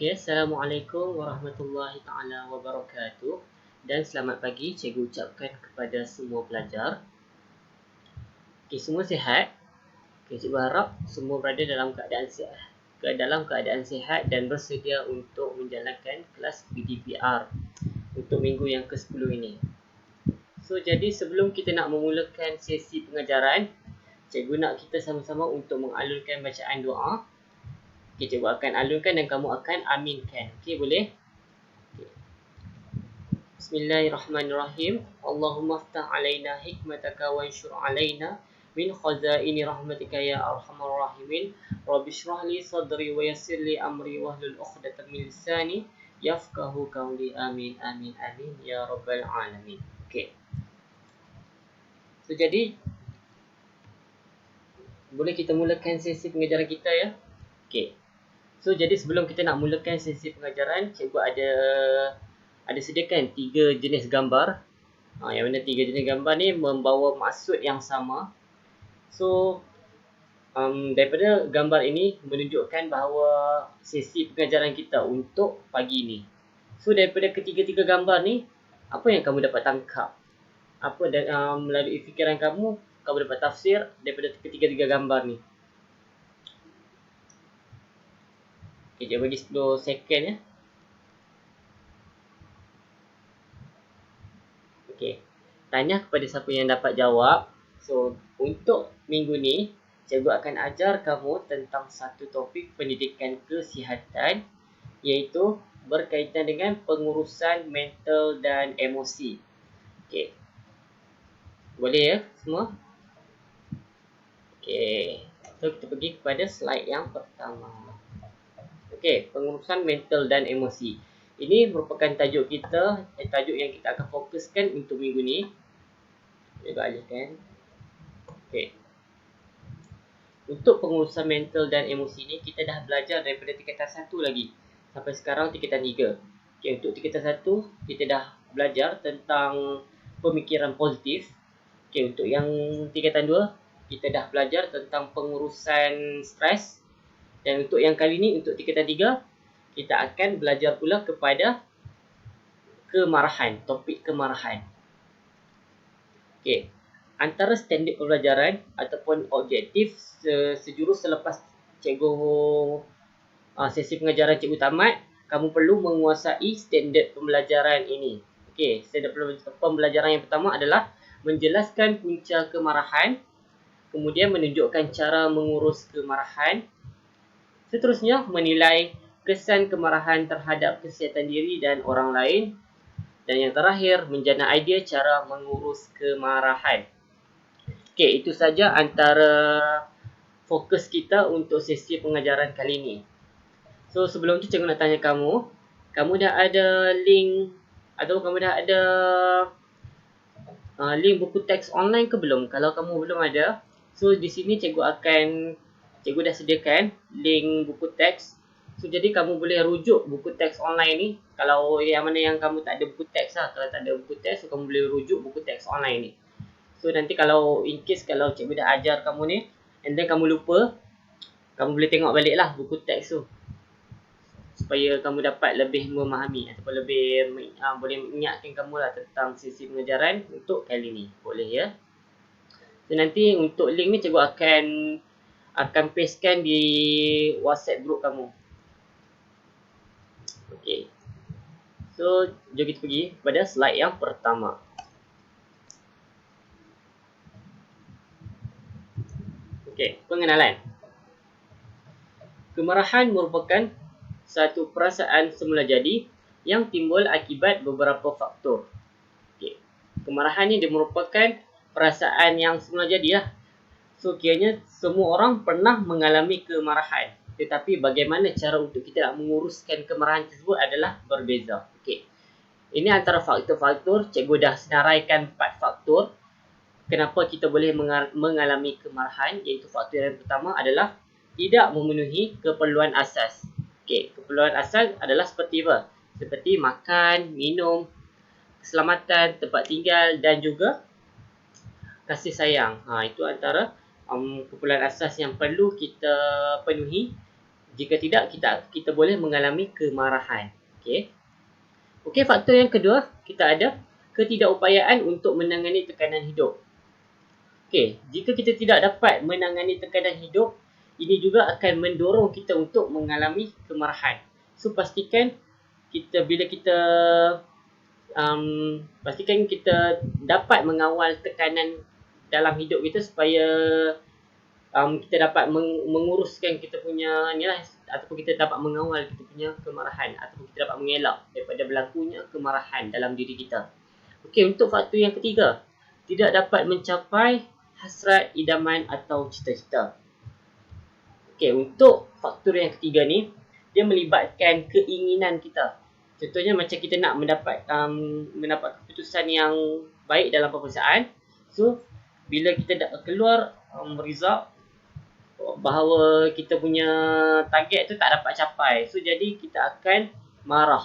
Okay, Assalamualaikum warahmatullahi taala wabarakatuh. Dan selamat pagi cikgu ucapkan kepada semua pelajar. Okay, semua sihat? Okay, cikgu harap semua berada dalam keadaan sihat dan bersedia untuk menjalankan kelas PDPR untuk minggu yang ke-10 ini. So, jadi sebelum kita nak memulakan sesi pengajaran, cikgu nak kita sama-sama untuk mengalurkan bacaan doa. Okay, cikgu akan alurkan dan kamu akan aminkan. Okay, boleh? Bismillahirrahmanirrahim. Allahumma aftah alaina hikmataka wa anshur alaina min khazaini rahmatika ya arhamar rahimin. Rabbi shrah li sadri wa yassir li amri wahlul 'uqdatam min lisani yafqahu qawli. Amin amin amin ya rabbal alamin. Okey. So jadi boleh kita mulakan sesi pengajaran kita ya. Okey. So jadi sebelum kita nak mulakan sesi pengajaran, cikgu ada sediakan 3 jenis gambar. Yang mana 3 jenis gambar ni membawa maksud yang sama. So daripada gambar ini menunjukkan bahawa sesi pengajaran kita untuk pagi ni. So daripada ketiga-tiga gambar ni, apa yang kamu dapat tangkap? Apa melalui fikiran kamu dapat tafsir daripada ketiga-tiga gambar ni? Okay, cikgu bagi 10 second ya. Okay. Tanya kepada siapa yang dapat jawab. So, untuk minggu ni, cikgu akan ajar kamu tentang satu topik pendidikan kesihatan, iaitu berkaitan dengan pengurusan mental dan emosi. Okay. Boleh ya semua? Okay. So, kita pergi kepada slide yang pertama. Okay, pengurusan mental dan emosi. Ini merupakan tajuk kita, tajuk yang kita akan fokuskan untuk minggu ni. Kita alihkan. Okay. Untuk pengurusan mental dan emosi ni, kita dah belajar daripada tingkatan 1 lagi sampai sekarang tingkatan 3. Okay, untuk tingkatan 1 kita dah belajar tentang pemikiran positif. Okay, untuk yang tingkatan 2 kita dah belajar tentang pengurusan stres. Dan untuk yang kali ni, untuk tingkatan 3, kita akan belajar pula kepada kemarahan, topik kemarahan. Okay. Antara standard pembelajaran ataupun objektif sejurus selepas cikgu sesi pengajaran cikgu tamat, kamu perlu menguasai standard pembelajaran ini. Okey, standard pembelajaran yang pertama adalah menjelaskan punca kemarahan, kemudian menunjukkan cara mengurus kemarahan, seterusnya menilai kesan kemarahan terhadap kesihatan diri dan orang lain, dan yang terakhir menjana idea cara mengurus kemarahan. Okey, itu saja antara fokus kita untuk sesi pengajaran kali ini. So, sebelum tu cikgu nak tanya kamu dah ada link atau kamu dah ada link buku teks online ke belum? Kalau kamu belum ada, so di sini cikgu dah sediakan link buku teks. So, jadi kamu boleh rujuk buku teks online ni. Kalau yang mana yang kamu tak ada buku teks lah. Kalau tak ada buku teks, so kamu boleh rujuk buku teks online ni. So, nanti kalau in case kalau cikgu dah ajar kamu ni, and then kamu lupa, kamu boleh tengok balik lah buku teks tu. Supaya kamu dapat lebih memahami ataupun lebih boleh mengingatkan kamu lah tentang sesi pengajaran untuk kali ni. Boleh ya? So, nanti untuk link ni cikgu akan pastekan di WhatsApp group kamu. Okay. So, jom kita pergi kepada slide yang pertama. Okay, pengenalan. Kemarahan merupakan satu perasaan semula jadi yang timbul akibat beberapa faktor. Okay. Kemarahan ni dia merupakan perasaan yang semula jadi lah. So, kiranya semua orang pernah mengalami kemarahan. Tetapi bagaimana cara untuk kita nak menguruskan kemarahan tersebut adalah berbeza. Okay. Ini antara faktor-faktor, cikgu dah senaraikan 4 faktor kenapa kita boleh mengalami kemarahan, iaitu faktor yang pertama adalah tidak memenuhi keperluan asas. Okey, keperluan asas adalah seperti apa? Seperti makan, minum, keselamatan, tempat tinggal dan juga kasih sayang. Itu antara keperluan asas yang perlu kita penuhi Jika tidak, kita boleh mengalami kemarahan. Okey. Okey, faktor yang kedua, kita ada ketidakupayaan untuk menangani tekanan hidup. Okey, jika kita tidak dapat menangani tekanan hidup, ini juga akan mendorong kita untuk mengalami kemarahan. So, pastikan pastikan kita dapat mengawal tekanan dalam hidup kita supaya kita dapat menguruskan kita punya ni lah, ataupun kita dapat mengawal kita punya kemarahan, ataupun kita dapat mengelak daripada berlakunya kemarahan dalam diri kita. Okey, untuk faktor yang ketiga, tidak dapat mencapai hasrat, idaman atau cita-cita. Okey, untuk faktor yang ketiga ni, dia melibatkan keinginan kita. Contohnya macam kita nak mendapat keputusan yang baik dalam pekerjaan. So, bila kita dah keluar result bahawa kita punya target tu tak dapat capai, so jadi kita akan marah.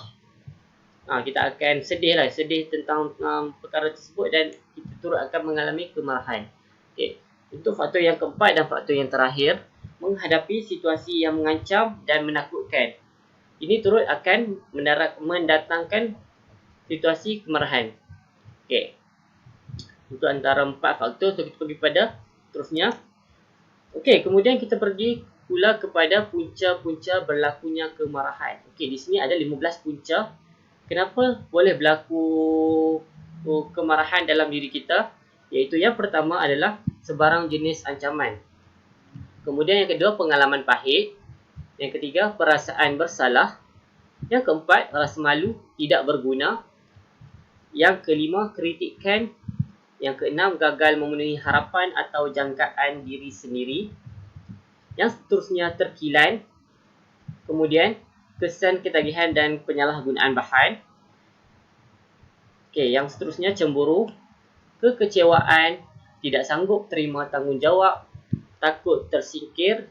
Kita akan sedih tentang perkara tersebut dan kita turut akan mengalami kemarahan. Okay. Untuk faktor yang keempat dan faktor yang terakhir, menghadapi situasi yang mengancam dan menakutkan. Ini turut akan mendatangkan situasi kemarahan. Okay. Untuk antara 4 faktor, so kita pergi pada terusnya. Okey, kemudian kita pergi pula kepada punca-punca berlakunya kemarahan. Okey, di sini ada 15 punca. Kenapa boleh berlaku kemarahan dalam diri kita? Iaitu yang pertama adalah sebarang jenis ancaman. Kemudian yang kedua, pengalaman pahit. Yang ketiga, perasaan bersalah. Yang keempat, rasa malu, tidak berguna. Yang kelima, kritikan. Yang keenam, gagal memenuhi harapan atau jangkaan diri sendiri. Yang seterusnya, terkilan. Kemudian, kesan ketagihan dan penyalahgunaan bahan. Okey, yang seterusnya, cemburu, kekecewaan, tidak sanggup terima tanggungjawab, takut tersingkir,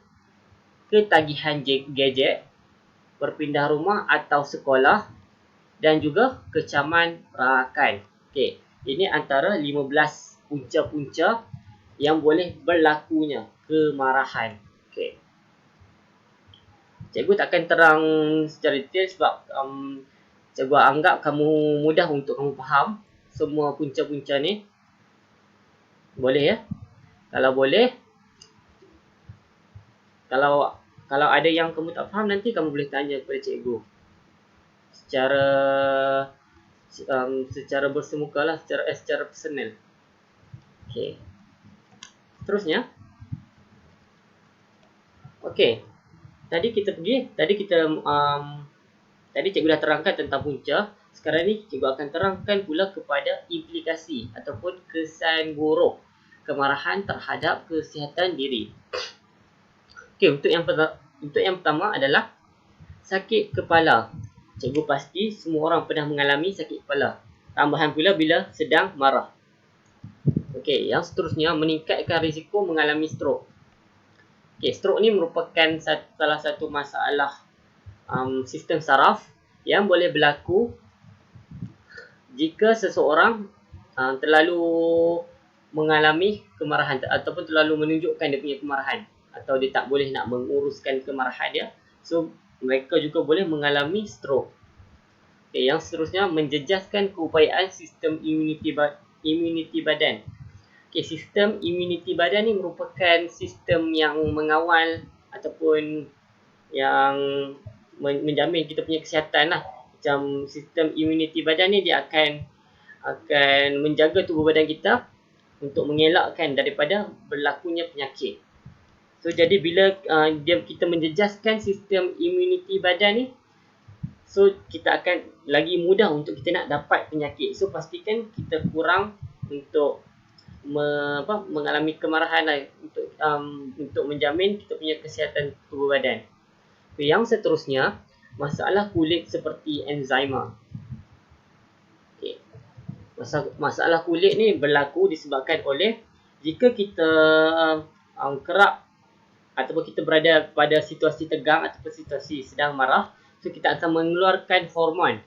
ketagihan gadget, berpindah rumah atau sekolah, dan juga kecaman perakan. Okey. Ini antara 15 punca-punca yang boleh berlakunya kemarahan. Okey. Cikgu takkan terang secara detail sebab cikgu anggap kamu mudah untuk kamu faham semua punca-punca ni. Boleh ya? Kalau boleh, kalau ada yang kamu tak faham, nanti kamu boleh tanya kepada cikgu secara bersemuka lah, secara personal. Okey. Terusnya. Okey. Tadi cikgu dah terangkan tentang punca. Sekarang ni cikgu akan terangkan pula kepada implikasi ataupun kesan buruk kemarahan terhadap kesihatan diri. Okey, untuk yang pertama adalah sakit kepala. Cikgu pasti semua orang pernah mengalami sakit kepala. Tambahan pula bila sedang marah. Okey, yang seterusnya, meningkatkan risiko mengalami stroke. Okey, stroke ni merupakan salah satu masalah sistem saraf yang boleh berlaku jika seseorang terlalu mengalami kemarahan ataupun terlalu menunjukkan dia punya kemarahan, atau dia tak boleh nak menguruskan kemarahan dia. So, mereka juga boleh mengalami stroke. Okay, yang seterusnya, menjejaskan keupayaan sistem imuniti badan. Okay, sistem imuniti badan ni merupakan sistem yang mengawal ataupun yang menjamin kita punya kesihatan lah. Macam sistem imuniti badan ni, dia akan menjaga tubuh badan kita untuk mengelakkan daripada berlakunya penyakit. So, jadi bila kita menjejaskan sistem imuniti badan ni, so kita akan lagi mudah untuk kita nak dapat penyakit. So, pastikan kita kurang untuk mengalami kemarahan lah, untuk menjamin kita punya kesihatan tubuh badan. Yang seterusnya, masalah kulit seperti eczema. Okay. Masalah kulit ni berlaku disebabkan oleh jika kita kerap ataupun kita berada pada situasi tegang ataupun situasi sedang marah, so kita akan mengeluarkan hormon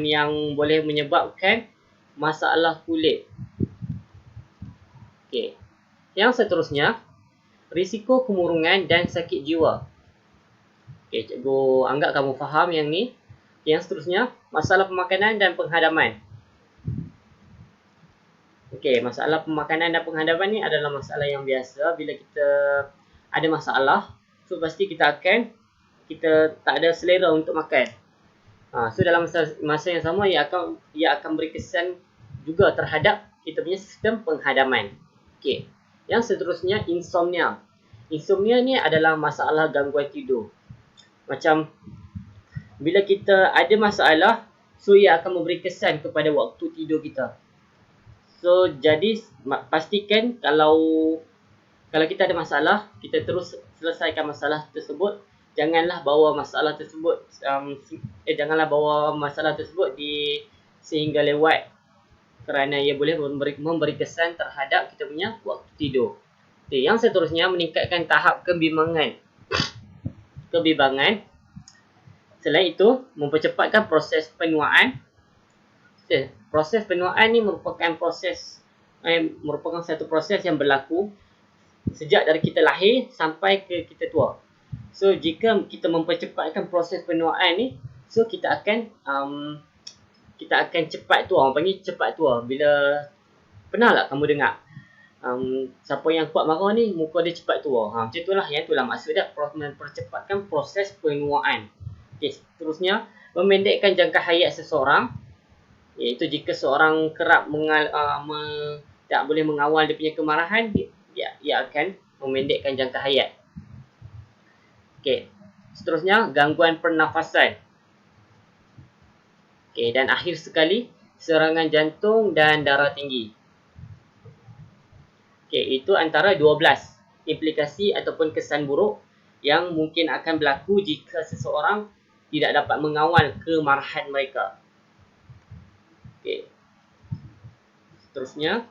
yang boleh menyebabkan masalah kulit. Okey. Yang seterusnya, risiko kemurungan dan sakit jiwa. Okey, cikgu anggap kamu faham yang ni. Yang seterusnya, masalah pemakanan dan penghadaman. Okey, masalah pemakanan dan penghadapan ni adalah masalah yang biasa bila kita ada masalah. So pasti kita tak ada selera untuk makan. So dalam masa yang sama ia akan beri kesan juga terhadap kita punya sistem penghadaman. Okey. Yang seterusnya, insomnia. Insomnia ni adalah masalah gangguan tidur. Macam bila kita ada masalah, so ia akan memberi kesan kepada waktu tidur kita. So jadi pastikan kalau kita ada masalah, kita terus selesaikan masalah tersebut. Janganlah bawa masalah tersebut sehingga lewat, kerana ia boleh memberi kesan terhadap kita punya waktu tidur. Okay, yang seterusnya, meningkatkan tahap kebimbangan. Selain itu, mempercepatkan proses penuaan. Proses penuaan ni merupakan satu proses yang berlaku sejak dari kita lahir sampai ke kita tua. So jika kita mempercepatkan proses penuaan ni, so kita akan cepat tua. Orang panggil cepat tua. Bila pernah tak kamu dengar siapa yang kuat marah ni muka dia cepat tua. Macam itulah, yang itulah maksud dia, mempercepatkan proses penuaan. Okey, seterusnya, memendekkan jangka hayat seseorang. Iaitu jika seorang kerap tak boleh mengawal dia punya kemarahan, ia akan memendekkan jangka hayat. Okey, seterusnya, gangguan pernafasan. Okey, dan akhir sekali, serangan jantung dan darah tinggi. Okey, itu antara 12 implikasi ataupun kesan buruk yang mungkin akan berlaku jika seseorang tidak dapat mengawal kemarahan mereka. Okey. Seterusnya.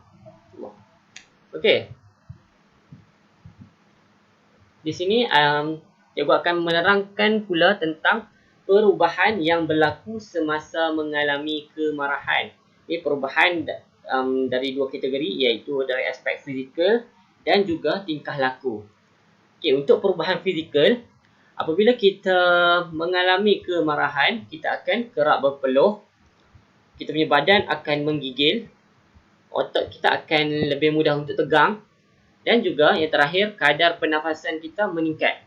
Okey. Di sini cikgu akan menerangkan pula tentang perubahan yang berlaku semasa mengalami kemarahan. Ini perubahan dari dua kategori, iaitu dari aspek fizikal dan juga tingkah laku. Okey, untuk perubahan fizikal, apabila kita mengalami kemarahan, kita akan kerap berpeluh. Kita punya badan akan menggigil, otot kita akan lebih mudah untuk tegang, dan juga yang terakhir, kadar pernafasan kita meningkat.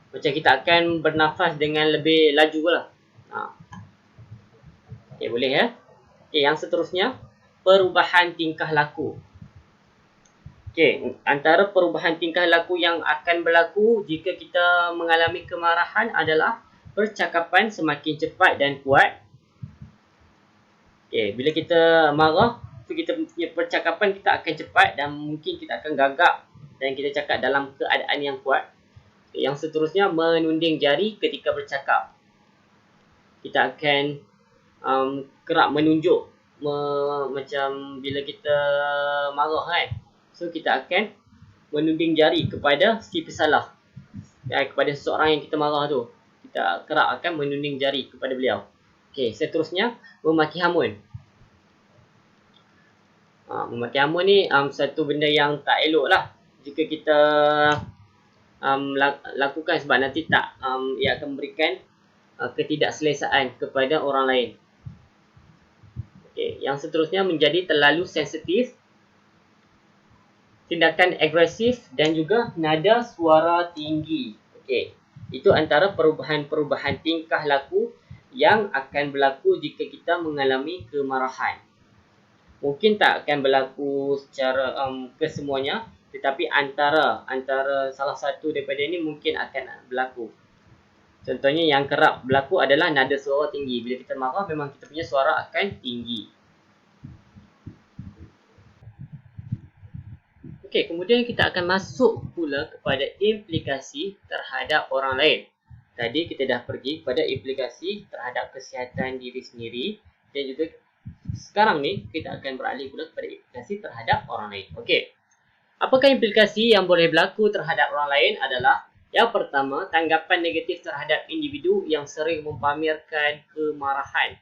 Macam kita akan bernafas dengan lebih laju lah. Okay, boleh ya. Okay, yang seterusnya, perubahan tingkah laku. Okay, antara perubahan tingkah laku yang akan berlaku jika kita mengalami kemarahan adalah percakapan semakin cepat dan kuat. Okay, bila kita marah, so kita punya percakapan kita akan cepat dan mungkin kita akan gagap dan kita cakap dalam keadaan yang kuat. Okay, yang seterusnya, menunding jari ketika bercakap. Kita akan kerap menunjuk, macam bila kita marah kan. So kita akan menunding jari kepada si pesalah, kepada seseorang yang kita marah tu. Kita kerap akan menunding jari kepada beliau. Okey, seterusnya, memaki hamun. Memaki hamun ni satu benda yang tak elok lah jika kita lakukan, sebab nanti ia akan memberikan ketidakselesaan kepada orang lain. Okey, yang seterusnya, menjadi terlalu sensitif, tindakan agresif dan juga nada suara tinggi. Okey, itu antara perubahan tingkah laku yang akan berlaku jika kita mengalami kemarahan. Mungkin tak akan berlaku secara kesemuanya, tetapi antara salah satu daripada ini mungkin akan berlaku. Contohnya yang kerap berlaku adalah nada suara tinggi. Bila kita marah, memang kita punya suara akan tinggi. Okey, kemudian kita akan masuk pula kepada implikasi terhadap orang lain. Tadi kita dah pergi kepada implikasi terhadap kesihatan diri sendiri, dan juga sekarang ni kita akan beralih pula kepada implikasi terhadap orang lain. Okey. Apakah implikasi yang boleh berlaku terhadap orang lain adalah, yang pertama, tanggapan negatif terhadap individu yang sering mempamerkan kemarahan.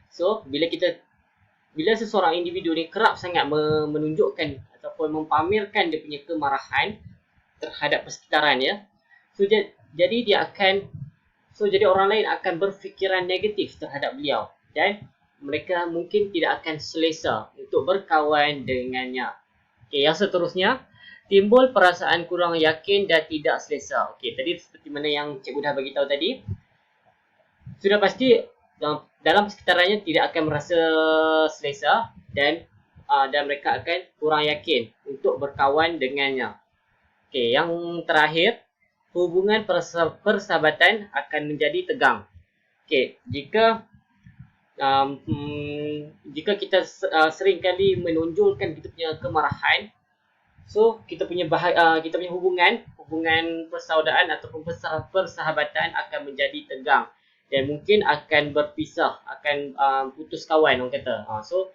So, bila seseorang individu ni kerap sangat menunjukkan ataupun mempamerkan dia punya kemarahan terhadap persekitaran, ya. So jadi jadi orang lain akan berfikiran negatif terhadap beliau dan mereka mungkin tidak akan selesa untuk berkawan dengannya. Okey, yang seterusnya, timbul perasaan kurang yakin dan tidak selesa. Okey, tadi seperti mana yang cikgu dah bagi tahu tadi, sudah pasti dalam sekitarannya tidak akan merasa selesa dan mereka akan kurang yakin untuk berkawan dengannya. Okey, yang terakhir, hubungan persahabatan akan menjadi tegang. Okey, jika kita sering kali menonjolkan kita punya kemarahan, so kita punya hubungan persaudaraan ataupun persahabatan akan menjadi tegang dan mungkin akan berpisah, akan putus kawan orang kata. So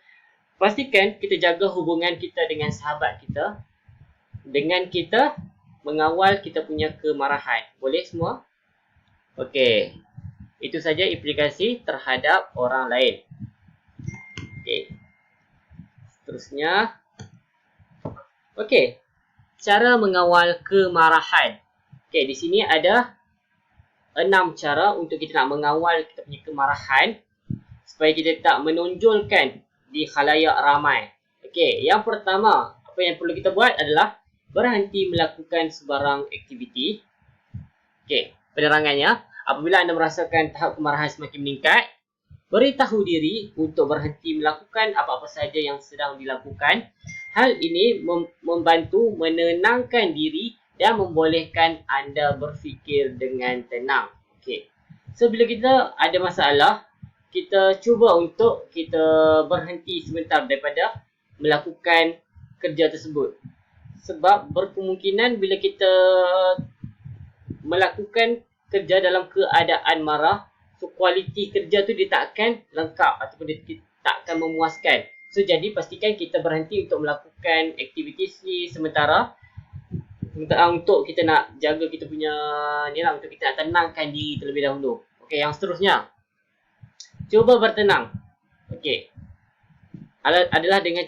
pastikan kita jaga hubungan kita dengan sahabat kita dengan kita mengawal kita punya kemarahan. Boleh semua? Okey. Itu saja implikasi terhadap orang lain. Okey. Seterusnya. Okey. Cara mengawal kemarahan. Okey, di sini ada 6 cara untuk kita nak mengawal kita punya kemarahan supaya kita tak menonjolkan di khalayak ramai. Okey, yang pertama, apa yang perlu kita buat adalah berhenti melakukan sebarang aktiviti. Okey, penerangannya, apabila anda merasakan tahap kemarahan semakin meningkat, beritahu diri untuk berhenti melakukan apa-apa sahaja yang sedang dilakukan. Hal ini membantu menenangkan diri dan membolehkan anda berfikir dengan tenang. Okey. So bila kita ada masalah, kita cuba untuk kita berhenti sebentar daripada melakukan kerja tersebut. Sebab berkemungkinan bila kita melakukan kerja dalam keadaan marah, so kualiti kerja tu dia tak akan lengkap ataupun dia tak akan memuaskan. So jadi pastikan kita berhenti untuk melakukan aktiviti sementara untuk kita nak jaga kita punya ni lah, untuk kita nak tenangkan diri terlebih dahulu. Okey, yang seterusnya, cuba bertenang. Okey, adalah dengan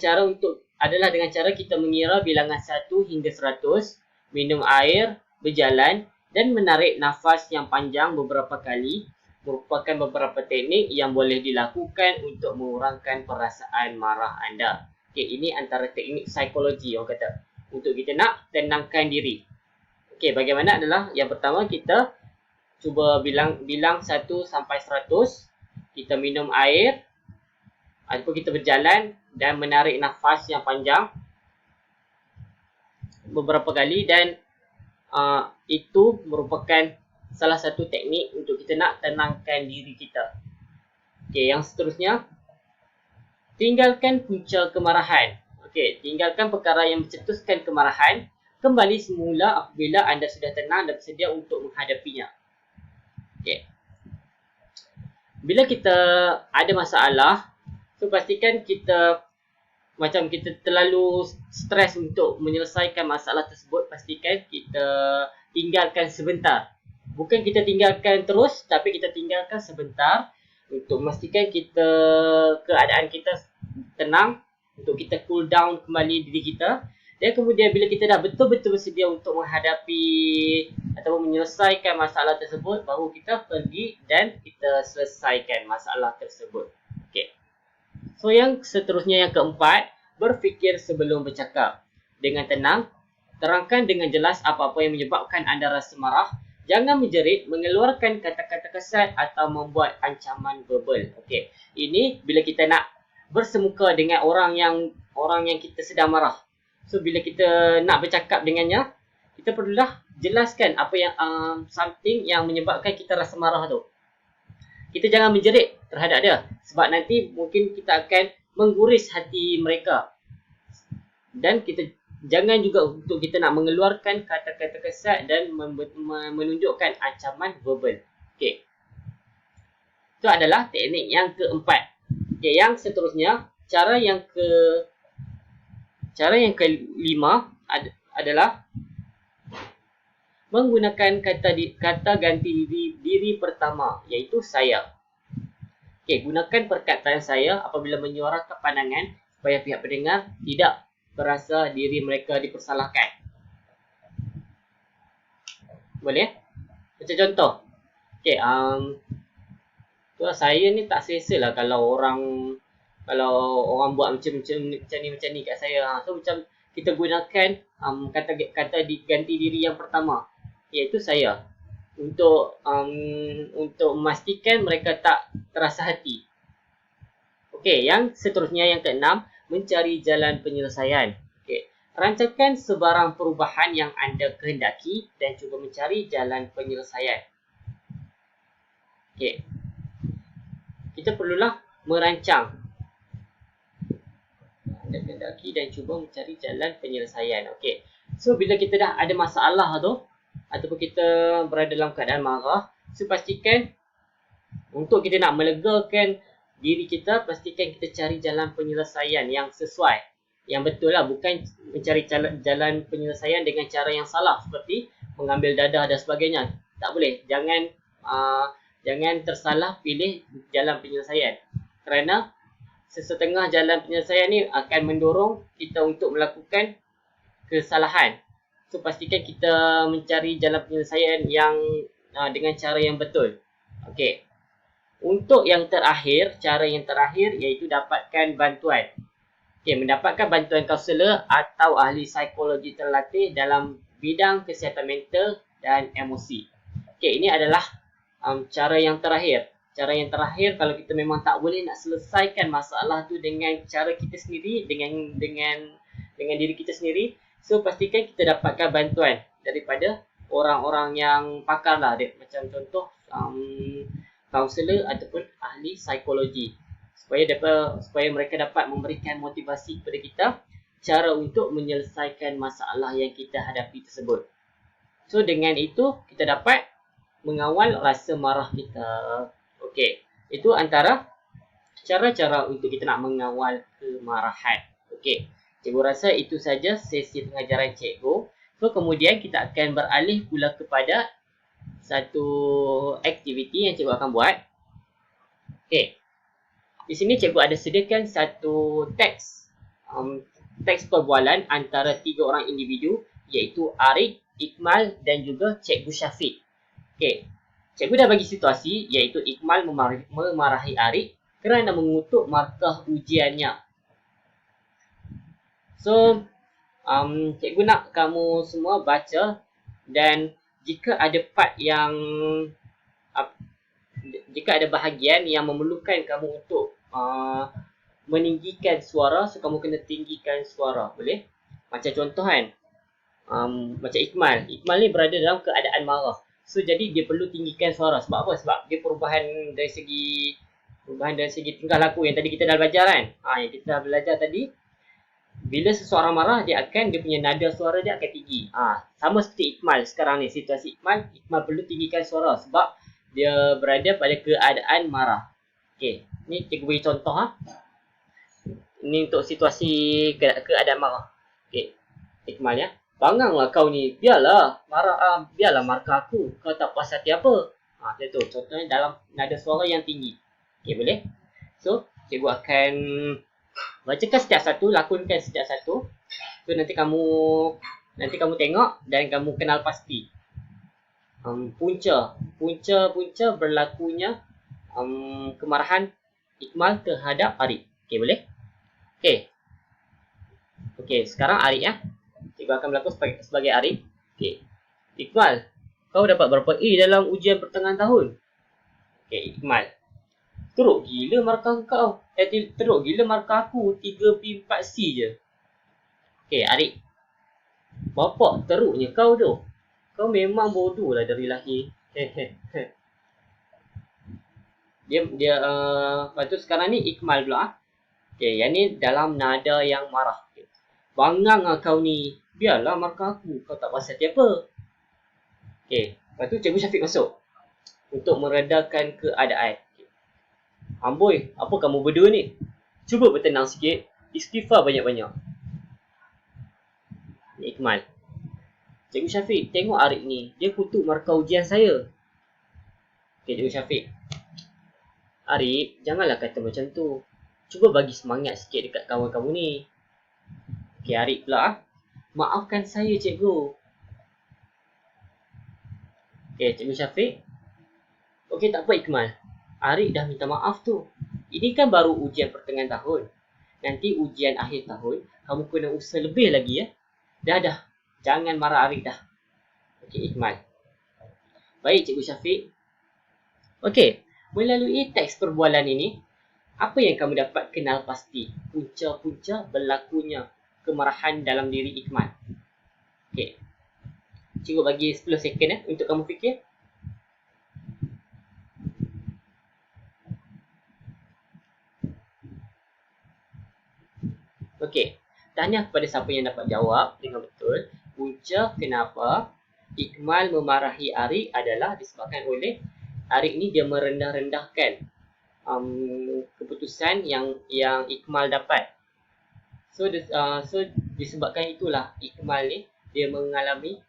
cara kita mengira bilangan 1 hingga 100, minum air, berjalan dan menarik nafas yang panjang beberapa kali merupakan beberapa teknik yang boleh dilakukan untuk mengurangkan perasaan marah anda. Okey, ini antara teknik psikologi orang kata untuk kita nak tenangkan diri. Okey, bagaimana adalah yang pertama kita cuba bilang 1 sampai 100, kita minum air ataupun kita berjalan dan menarik nafas yang panjang beberapa kali dan itu merupakan salah satu teknik untuk kita nak tenangkan diri kita. Okey, yang seterusnya, tinggalkan punca kemarahan. Okey, tinggalkan perkara yang mencetuskan kemarahan. Kembali semula apabila anda sudah tenang dan bersedia untuk menghadapinya. Okey. Bila kita ada masalah, so pastikan kita terlalu stres untuk menyelesaikan masalah tersebut, pastikan kita tinggalkan sebentar. Bukan kita tinggalkan terus, tapi kita tinggalkan sebentar untuk memastikan keadaan kita tenang, untuk kita cool down kembali diri kita. Dan kemudian bila kita dah betul-betul bersedia untuk menghadapi atau menyelesaikan masalah tersebut, baru kita pergi dan kita selesaikan masalah tersebut. Okey. So yang seterusnya, yang keempat, berfikir sebelum bercakap. Dengan tenang, terangkan dengan jelas apa-apa yang menyebabkan anda rasa marah. Jangan menjerit, mengeluarkan kata-kata kasar atau membuat ancaman verbal. Okey. Ini bila kita nak bersemuka dengan orang yang kita sedang marah. So bila kita nak bercakap dengannya, kita perlulah jelaskan apa yang something yang menyebabkan kita rasa marah tu. Kita jangan menjerit terhadap dia sebab nanti mungkin kita akan mengguris hati mereka. Dan kita jangan juga untuk kita nak mengeluarkan kata-kata kesat dan menunjukkan ancaman verbal. Okey. Itu adalah teknik yang keempat. Okey, yang seterusnya, cara yang kelima adalah menggunakan kata ganti diri pertama, iaitu saya. Okey, gunakan perkataan saya apabila menyuarakan pandangan supaya pihak pendengar tidak berasa diri mereka dipersalahkan. Boleh? Macam contoh. Okay, tu lah, saya ni tak selesa lah kalau orang buat macam ni kat saya. So macam kita gunakan kata diganti diri yang pertama, iaitu saya, untuk memastikan mereka tak terasa hati. Okey, yang seterusnya, yang keenam, mencari jalan penyelesaian. Okey, rancangkan sebarang perubahan yang anda kehendaki dan cuba mencari jalan penyelesaian. Okey, kita perlulah merancang anda kehendaki dan cuba mencari jalan penyelesaian. Okey, so bila kita dah ada masalah tu, ataupun kita berada dalam keadaan marah, so pastikan untuk kita nak melegakan diri kita, pastikan kita cari jalan penyelesaian yang sesuai, yang betul lah. Bukan mencari jalan penyelesaian dengan cara yang salah, seperti mengambil dadah dan sebagainya. Tak boleh. Jangan tersalah pilih jalan penyelesaian, kerana sesetengah jalan penyelesaian ni akan mendorong kita untuk melakukan kesalahan. So pastikan kita mencari jalan penyelesaian yang dengan cara yang betul. Okey. Untuk yang terakhir, cara yang terakhir iaitu dapatkan bantuan. Okey, mendapatkan bantuan kaunselor atau ahli psikologi terlatih dalam bidang kesihatan mental dan emosi. Okey, ini adalah cara yang terakhir. Cara yang terakhir kalau kita memang tak boleh nak selesaikan masalah tu dengan cara kita sendiri, dengan diri kita sendiri, so pastikan kita dapatkan bantuan daripada orang-orang yang pakar lah. Macam contoh kaunselor ataupun ahli psikologi, supaya mereka dapat memberikan motivasi kepada kita cara untuk menyelesaikan masalah yang kita hadapi tersebut. So dengan itu kita dapat mengawal rasa marah kita. Okey, itu antara cara-cara untuk kita nak mengawal kemarahan. Okey, cikgu rasa itu saja sesi pengajaran cikgu. So kemudian kita akan beralih pula kepada satu aktiviti yang cikgu akan buat. Okey, di sini cikgu ada sediakan satu teks perbualan antara 3 orang individu, iaitu Arik, Ikmal dan juga cikgu Syafiq. Okey, cikgu dah bagi situasi, iaitu Ikmal memarahi Arik kerana mengutuk markah ujiannya. So cikgu nak kamu semua baca, dan jika ada bahagian yang memerlukan kamu untuk meninggikan suara, so kamu kena tinggikan suara, boleh? Macam contoh kan, macam Ikmal ni berada dalam keadaan marah, so jadi dia perlu tinggikan suara. Sebab apa? Sebab dia perubahan dari segi tingkah laku yang tadi kita dah belajar kan. Yang kita dah belajar tadi, bila seseorang marah, dia punya nada suara dia akan tinggi. Sama seperti Ikmal sekarang ni, situasi Ikmal perlu tinggikan suara sebab dia berada pada keadaan marah. Okey, ni cikgu beri contoh Ini untuk situasi keadaan marah. Okey, Ikmal ya. Banganglah kau ni, biarlah markah aku. Kau tak puas hati apa? Macam tu. Contohnya dalam nada suara yang tinggi. Okey, boleh? So, cikgu akan bacakan setiap satu, lakonkan setiap satu. So nanti kamu tengok dan kamu kenal pasti punca berlakunya kemarahan Ikmal terhadap Arik. Okey, boleh? Okey, sekarang Arik ya. Cikgu akan berlaku sebagai Arik. Okey. Ikmal, kau dapat berapa A dalam ujian pertengahan tahun? Okey, Ikmal. Teruk gila markah kau. Teruk gila markah aku 3B4C je. Okey, Arik. Bapak teruknya kau tu. Kau memang bodoh lah dari lahir. Lepas tu sekarang ni Ikmal pula. Okey, yang ni dalam nada yang marah. Bangang lah kau ni. Biarlah markah aku. Kau tak puas hati apa? Okey, lepas tu cikgu Syafiq masuk untuk meredakan keadaan. Amboi, apa kamu berdua ni? Cuba bertenang sikit. Istighfar banyak-banyak. Ni Ikmal. Cikgu Syafiq, tengok Arik ni. Dia kutuk markah ujian saya. Okey, Cikgu Syafiq. Arik, janganlah kata macam tu. Cuba bagi semangat sikit dekat kawan kamu ni. Okey, Arik pula. Maafkan saya, cikgu. Okey, Cikgu Syafiq. Okey, tak apa Ikmal. Arik dah minta maaf tu. Ini kan baru ujian pertengahan tahun. Nanti ujian akhir tahun, kamu kena usaha lebih lagi ya. Dah. Jangan marah Arik dah. Okey, Ikmal. Baik, Cikgu Syafiq. Okey, melalui teks perbualan ini, apa yang kamu dapat kenal pasti punca-punca berlakunya kemarahan dalam diri Ikmal. Okey. Cikgu bagi 10 second untuk kamu fikir. Okey. Tanya kepada siapa yang dapat jawab dengan betul. Punca kenapa Ikmal memarahi Arik adalah disebabkan oleh Arik ni dia merendah-rendahkan keputusan yang Ikmal dapat. So disebabkan itulah Ikmal ni dia mengalami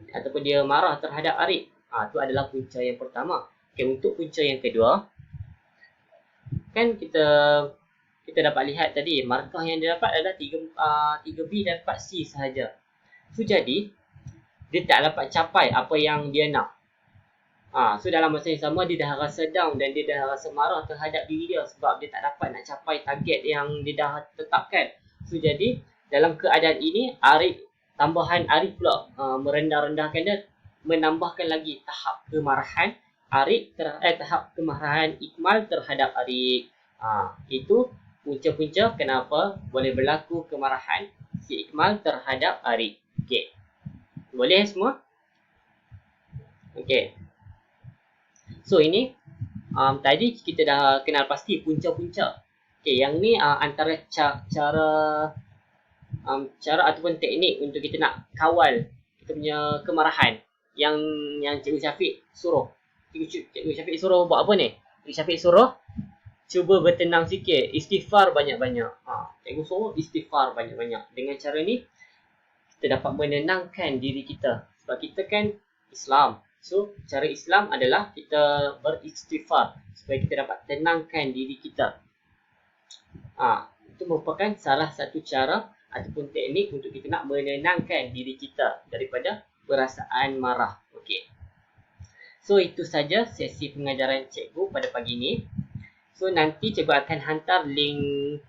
ataupun dia marah terhadap Arik. Itu adalah punca yang pertama. Okay, untuk punca yang kedua, kan kita dapat lihat tadi markah yang dia dapat adalah 3B dan 4C sahaja. So jadi dia tak dapat capai apa yang dia nak. So dalam masa yang sama dia dah rasa down dan dia dah rasa marah terhadap diri dia sebab dia tak dapat nak capai target yang dia dah tetapkan. So jadi dalam keadaan ini tambahan Arik pula merendah-rendahkan dia, menambahkan lagi tahap kemarahan tahap kemarahan Ikmal terhadap Arik. Itu punca-punca kenapa boleh berlaku kemarahan si Ikmal terhadap Arik. Okey. Boleh semua? Okey. So ini tadi kita dah kenal pasti punca-punca. Okey, yang ni antara cara ataupun teknik untuk kita nak kawal kita punya kemarahan yang Cikgu Syafiq suruh. Cikgu Syafiq suruh buat apa ni? Cikgu Syafiq suruh cuba bertenang sikit, istighfar banyak-banyak. Cikgu suruh istighfar banyak-banyak. Dengan cara ni kita dapat menenangkan diri kita. Sebab kita kan Islam. So, cara Islam adalah kita beristighfar supaya kita dapat tenangkan diri kita. Itu merupakan salah satu cara ataupun teknik untuk kita nak menenangkan diri kita daripada perasaan marah. Okey. So, itu saja sesi pengajaran cikgu pada pagi ini. So, nanti cikgu akan hantar link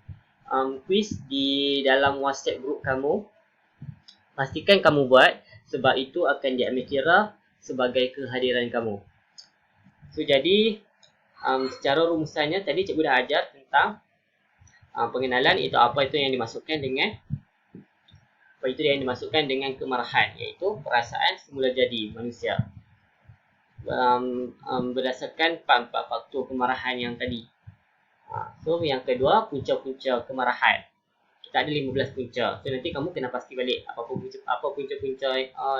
quiz di dalam WhatsApp group kamu. Pastikan kamu buat sebab itu akan diambil kira sebagai kehadiran kamu. So jadi secara rumusannya tadi cikgu dah ajar tentang pengenalan itu apa itu yang dimasukkan dengan kemarahan, iaitu perasaan semula jadi manusia. Berdasarkan 4 faktor kemarahan yang tadi. So yang kedua, punca-punca kemarahan. Kita ada 15 punca. So nanti kamu kena pasti balik apa punca-punca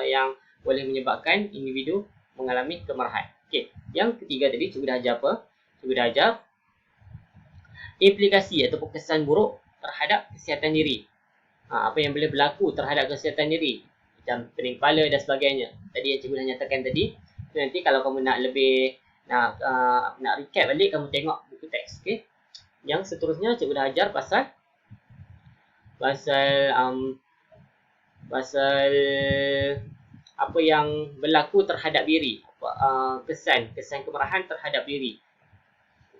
yang boleh menyebabkan individu mengalami kemarahan. Okey, yang ketiga tadi cikgu dah ajar apa? Cikgu dah ajar implikasi ataupun kesan buruk terhadap kesihatan diri. Apa yang boleh berlaku terhadap kesihatan diri, macam pening kepala dan sebagainya. Tadi yang cikgu dah nyatakan tadi. So, nanti kalau kamu nak lebih nak recap balik, kamu tengok buku teks. Okey. Yang seterusnya cikgu dah ajar pasal apa yang berlaku terhadap diri, kesan kemarahan terhadap diri,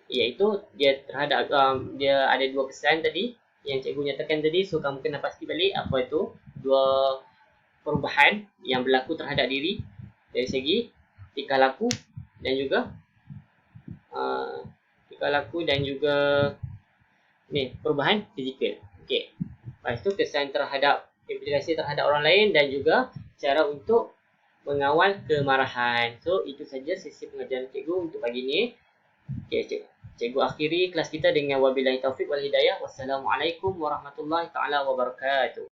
iaitu dia ada 2 kesan tadi yang cikgu nyatakan tadi. So kamu kena pasti balik apa itu 2 perubahan yang berlaku terhadap diri dari segi tingkah laku dan juga perubahan fizikal. Okey. Lepas itu kesan terhadap implikasi terhadap orang lain dan juga cara untuk mengawal kemarahan. So itu saja sesi pengajaran cikgu untuk pagi ini. Okey, cikgu akhiri kelas kita dengan wabillahi taufik wal hidayah. Wassalamualaikum warahmatullahi taala wabarakatuh.